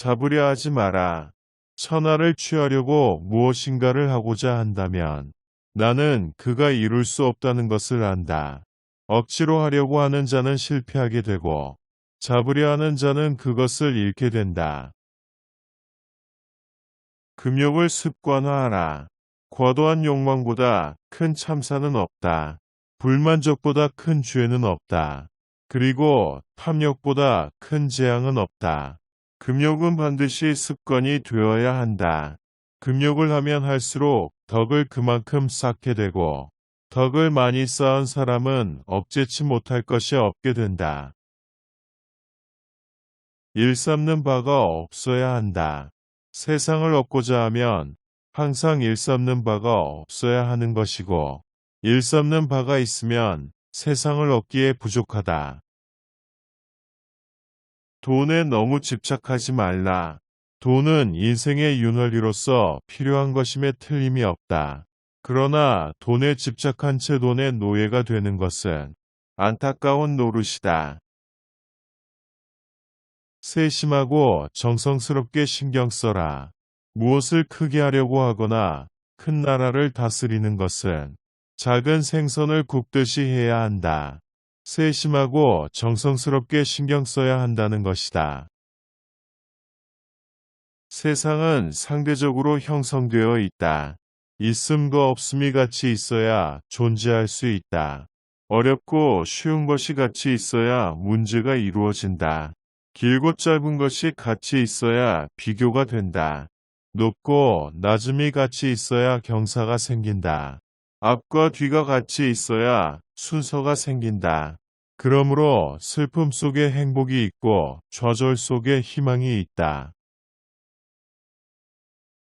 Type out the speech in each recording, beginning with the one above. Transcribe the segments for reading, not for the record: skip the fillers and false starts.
잡으려 하지 마라. 천하를 취하려고 무엇인가를 하고자 한다면 나는 그가 이룰 수 없다는 것을 안다. 억지로 하려고 하는 자는 실패하게 되고 잡으려 하는 자는 그것을 잃게 된다. 금욕을 습관화하라. 과도한 욕망보다 큰 참사는 없다. 불만족보다 큰 죄는 없다. 그리고 탐욕보다 큰 재앙은 없다. 금욕은 반드시 습관이 되어야 한다. 금욕을 하면 할수록 덕을 그만큼 쌓게 되고 덕을 많이 쌓은 사람은 억제치 못할 것이 없게 된다. 일삼는 바가 없어야 한다. 세상을 얻고자 하면 항상 일삼는 바가 없어야 하는 것이고 일삼는 바가 있으면 세상을 얻기에 부족하다. 돈에 너무 집착하지 말라. 돈은 인생의 윤활유로서 필요한 것임에 틀림이 없다. 그러나 돈에 집착한 채 돈의 노예가 되는 것은 안타까운 노릇이다. 세심하고 정성스럽게 신경 써라. 무엇을 크게 하려고 하거나 큰 나라를 다스리는 것은 작은 생선을 굽듯이 해야 한다. 세심하고 정성스럽게 신경 써야 한다는 것이다. 세상은 상대적으로 형성되어 있다. 있음과 없음이 같이 있어야 존재할 수 있다. 어렵고 쉬운 것이 같이 있어야 문제가 이루어진다. 길고 짧은 것이 같이 있어야 비교가 된다. 높고 낮음이 같이 있어야 경사가 생긴다. 앞과 뒤가 같이 있어야 순서가 생긴다. 그러므로 슬픔 속에 행복이 있고 좌절 속에 희망이 있다.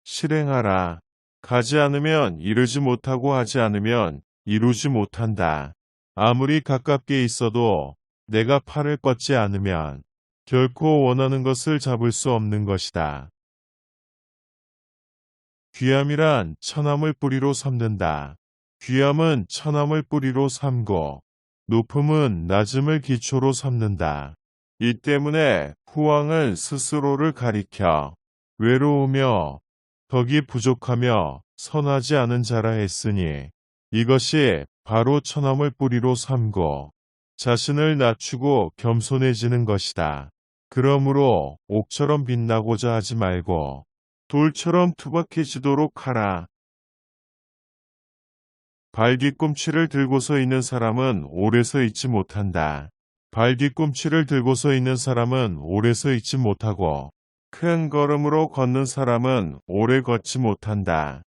실행하라. 가지 않으면 이루지 못하고 하지 않으면 이루지 못한다. 아무리 가깝게 있어도 내가 팔을 뻗지 않으면 결코 원하는 것을 잡을 수 없는 것이다. 귀함이란 천함을 뿌리로 삼는다. 귀함은 천함을 뿌리로 삼고 높음은 낮음을 기초로 삼는다. 이 때문에 후왕은 스스로를 가리켜 외로우며 덕이 부족하며 선하지 않은 자라 했으니 이것이 바로 천함을 뿌리로 삼고 자신을 낮추고 겸손해지는 것이다. 그러므로 옥처럼 빛나고자 하지 말고 돌처럼 투박해지도록 하라. 발 뒤꿈치를 들고서 있는 사람은 오래 서 있지 못한다. 발 뒤꿈치를 들고서 있는 사람은 오래 서 있지 못하고 큰 걸음으로 걷는 사람은 오래 걷지 못한다.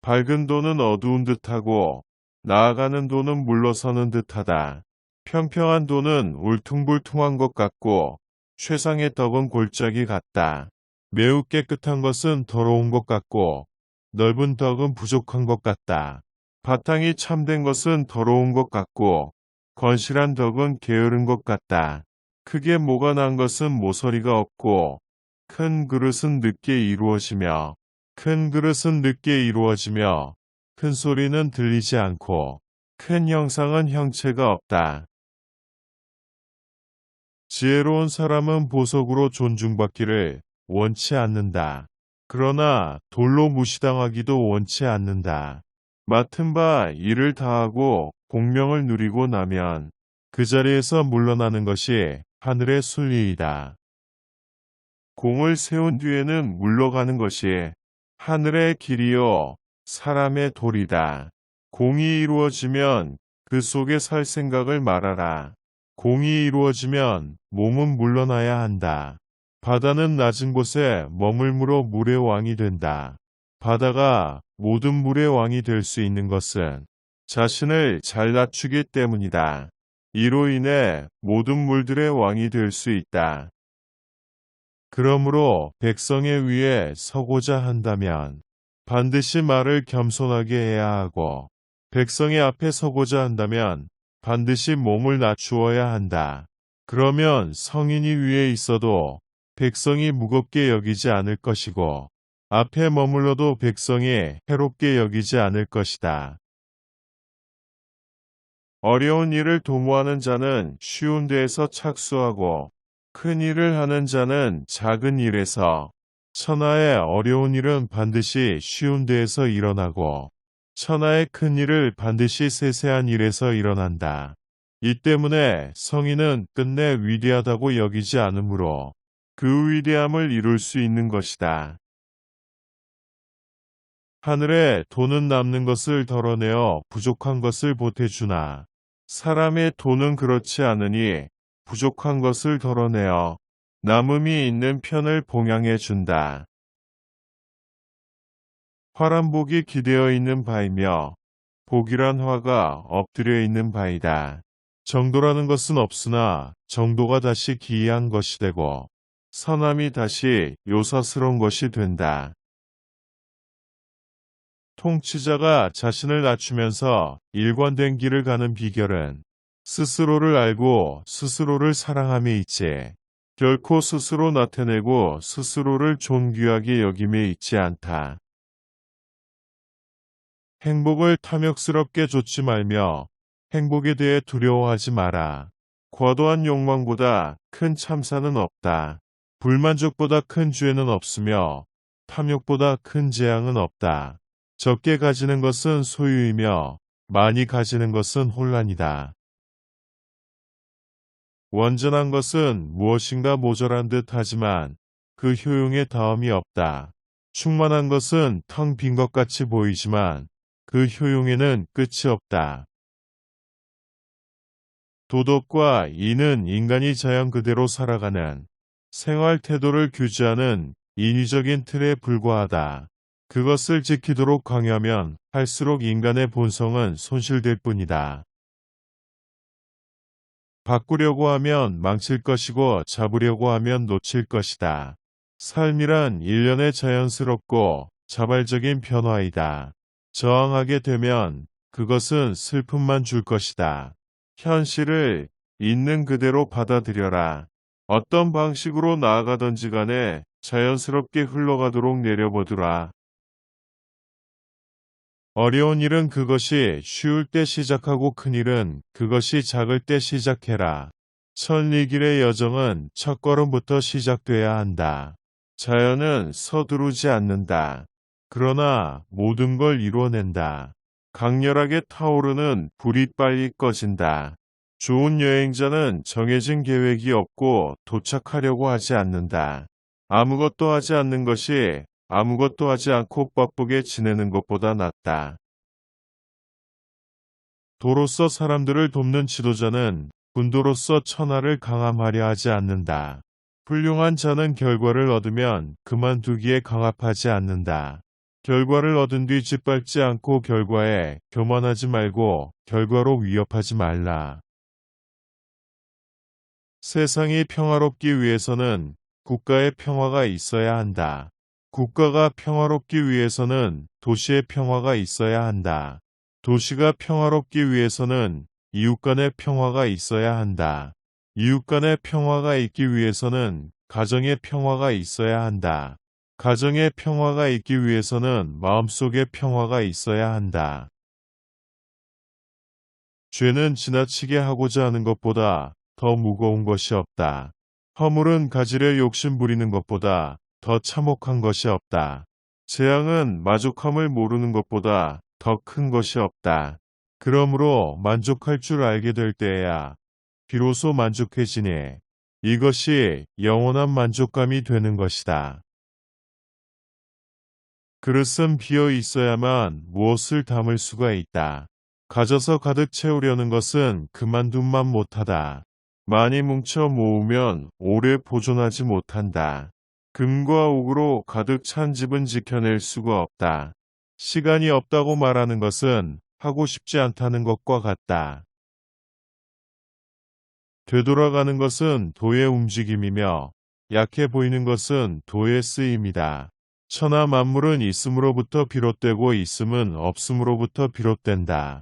밝은 돈은 어두운 듯하고 나아가는 돈은 물러서는 듯하다. 평평한 돈은 울퉁불퉁한 것 같고 최상의 덕은 골짜기 같다. 매우 깨끗한 것은 더러운 것 같고 넓은 덕은 부족한 것 같다. 바탕이 참된 것은 더러운 것 같고 건실한 덕은 게으른 것 같다. 크게 모가 난 것은 모서리가 없고 큰 그릇은 늦게 이루어지며 큰 소리는 들리지 않고 큰 형상은 형체가 없다. 지혜로운 사람은 보석으로 존중받기를 원치 않는다. 그러나 돌로 무시당하기도 원치 않는다. 맡은 바 일을 다하고 공명을 누리고 나면 그 자리에서 물러나는 것이 하늘의 순리이다. 공을 세운 뒤에는 물러가는 것이 하늘의 길이요 사람의 도리다. 공이 이루어지면 그 속에 살 생각을 말하라. 공이 이루어지면 몸은 물러나야 한다. 바다는 낮은 곳에 머물므로 물의 왕이 된다. 바다가 모든 물의 왕이 될 수 있는 것은 자신을 잘 낮추기 때문이다. 이로 인해 모든 물들의 왕이 될 수 있다. 그러므로 백성의 위에 서고자 한다면 반드시 말을 겸손하게 해야 하고 백성의 앞에 서고자 한다면 반드시 몸을 낮추어야 한다. 그러면 성인이 위에 있어도 백성이 무겁게 여기지 않을 것이고 앞에 머물러도 백성이 해롭게 여기지 않을 것이다. 어려운 일을 도모하는 자는 쉬운 데에서 착수하고 큰 일을 하는 자는 작은 일에서, 천하의 어려운 일은 반드시 쉬운 데에서 일어나고, 천하의 큰 일을 반드시 세세한 일에서 일어난다. 이 때문에 성인은 끝내 위대하다고 여기지 않으므로 그 위대함을 이룰 수 있는 것이다. 하늘에 돈은 남는 것을 덜어내어 부족한 것을 보태주나 사람의 돈은 그렇지 않으니 부족한 것을 덜어내어 남음이 있는 편을 봉양해 준다. 화란 복이 기대어 있는 바이며 복이란 화가 엎드려 있는 바이다. 정도라는 것은 없으나 정도가 다시 기이한 것이 되고 선함이 다시 요사스러운 것이 된다. 통치자가 자신을 낮추면서 일관된 길을 가는 비결은 스스로를 알고 스스로를 사랑함에 있지 결코 스스로 나타내고 스스로를 존귀하게 여김에 있지 않다. 행복을 탐욕스럽게 좇지 말며 행복에 대해 두려워하지 마라. 과도한 욕망보다 큰 참사는 없다. 불만족보다 큰 죄는 없으며 탐욕보다 큰 재앙은 없다. 적게 가지는 것은 소유이며 많이 가지는 것은 혼란이다. 완전한 것은 무엇인가 모자란 듯 하지만 그 효용에 다음이 없다. 충만한 것은 텅 빈 것 같이 보이지만 그 효용에는 끝이 없다. 도덕과 이는 인간이 자연 그대로 살아가는 생활 태도를 규제하는 인위적인 틀에 불과하다. 그것을 지키도록 강요하면 할수록 인간의 본성은 손실될 뿐이다. 바꾸려고 하면 망칠 것이고 잡으려고 하면 놓칠 것이다. 삶이란 일련의 자연스럽고 자발적인 변화이다. 저항하게 되면 그것은 슬픔만 줄 것이다. 현실을 있는 그대로 받아들여라. 어떤 방식으로 나아가든지 간에 자연스럽게 흘러가도록 내려보두라. 어려운 일은 그것이 쉬울 때 시작하고 큰 일은 그것이 작을 때 시작해라. 천리길의 여정은 첫걸음부터 시작돼야 한다. 자연은 서두르지 않는다. 그러나 모든 걸 이루어낸다. 강렬하게 타오르는 불이 빨리 꺼진다. 좋은 여행자는 정해진 계획이 없고 도착하려고 하지 않는다. 아무것도 하지 않는 것이 아무것도 하지 않고 바쁘게 지내는 것보다 낫다. 도로서 사람들을 돕는 지도자는 군도로서 천하를 강함하려 하지 않는다. 훌륭한 자는 결과를 얻으면 그만두기에 강압하지 않는다. 결과를 얻은 뒤 짓밟지 않고 결과에 교만하지 말고 결과로 위협하지 말라. 세상이 평화롭기 위해서는 국가의 평화가 있어야 한다. 국가가 평화롭기 위해서는 도시의 평화가 있어야 한다. 도시가 평화롭기 위해서는 이웃 간의 평화가 있어야 한다. 이웃 간의 평화가 있기 위해서는 가정의 평화가 있어야 한다. 가정의 평화가 있기 위해서는 마음속의 평화가 있어야 한다. 죄는 지나치게 하고자 하는 것보다 더 무거운 것이 없다. 허물은 가지려 욕심 부리는 것보다 더 참혹한 것이 없다. 재앙은 만족함을 모르는 것보다 더 큰 것이 없다. 그러므로 만족할 줄 알게 될 때에야 비로소 만족해지니 이것이 영원한 만족감이 되는 것이다. 그릇은 비어 있어야만 무엇을 담을 수가 있다. 가져서 가득 채우려는 것은 그만둔만 못하다. 많이 뭉쳐 모으면 오래 보존하지 못한다. 금과 옥으로 가득 찬 집은 지켜낼 수가 없다. 시간이 없다고 말하는 것은 하고 싶지 않다는 것과 같다. 되돌아가는 것은 도의 움직임이며 약해 보이는 것은 도의 쓰임이다. 천하 만물은 있음으로부터 비롯되고 있음은 없음으로부터 비롯된다.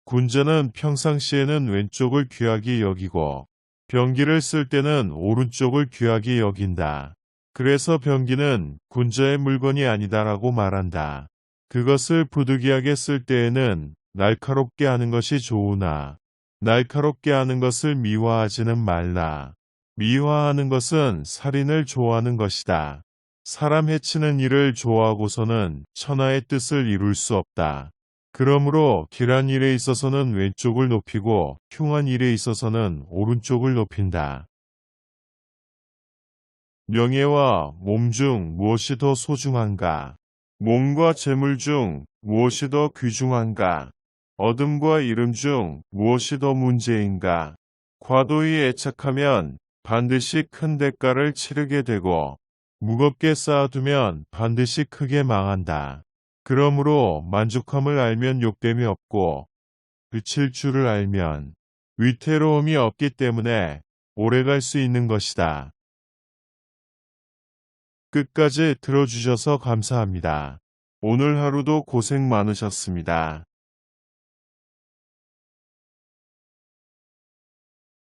군자는 평상시에는 왼쪽을 귀하게 여기고 병기를 쓸 때는 오른쪽을 귀하게 여긴다. 그래서 병기는 군자의 물건이 아니다라고 말한다. 그것을 부득이하게 쓸 때에는 날카롭게 하는 것이 좋으나 날카롭게 하는 것을 미화하지는 말라. 미화하는 것은 살인을 좋아하는 것이다. 사람 해치는 일을 좋아하고서는 천하의 뜻을 이룰 수 없다. 그러므로 길한 일에 있어서는 왼쪽을 높이고 흉한 일에 있어서는 오른쪽을 높인다. 명예와 몸 중 무엇이 더 소중한가? 몸과 재물 중 무엇이 더 귀중한가? 어둠과 이름 중 무엇이 더 문제인가? 과도히 애착하면 반드시 큰 대가를 치르게 되고 무겁게 쌓아두면 반드시 크게 망한다. 그러므로 만족함을 알면 욕됨이 없고 그칠 줄을 알면 위태로움이 없기 때문에 오래갈 수 있는 것이다. 끝까지 들어주셔서 감사합니다. 오늘 하루도 고생 많으셨습니다.